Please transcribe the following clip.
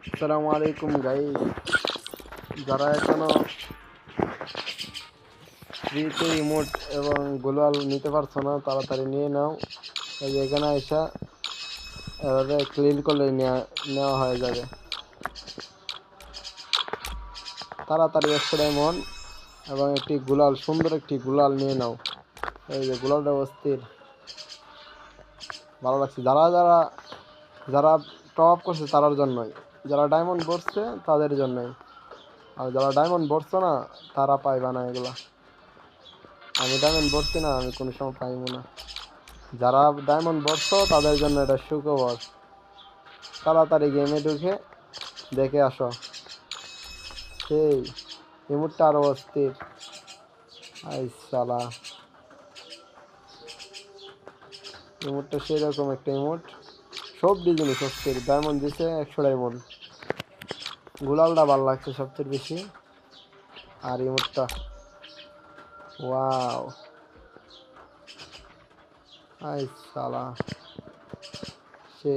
আসসালামু আলাইকুম গাইস, যারা এখনো ফ্রিতে ইমোট এবং গ্লোয়াল নিতে পারছো না তাড়াতাড়ি নিয়ে নাও। এই যে এখানে আইসা এভাবে ক্লিন করলে নেওয়া হয়ে যাবে তাড়াতাড়ি। 100 ডায়মন্ড এবং একটি গুলাল, সুন্দর একটি গুলাল নিয়ে নাও। এই যে গুলালটা অস্থির, ভালো লাগছে। যারা যারা যারা টপ করছে তাদের জন্যই, যারা ডায়মন্ড ভরছে তাদের জন্যই, আর যারা ডায়মন্ড ভরছে না তারা পাইবা না এগুলা। আমি ডায়মন্ড ভরছি না, আমি কোনো সময় পাইবো না। যারা ডায়মন্ড ভরছো তাদের জন্য এটা সুখবর। তাড়াতাড়ি গেমে ঢুকে দেখে আসো, সেই ইমোটটা আরো অস্থির। আই সালা, ইমোটটা সেই রকম একটা ইমোট, সব জিনিস অস্থির। ডায়মন্ড দিছে 100 ডায়মন্ড। গুলালটা ভালো লাগছে সবচেয়ে বেশি, আর ইমোটটা ওয়াও। আই সালা, সে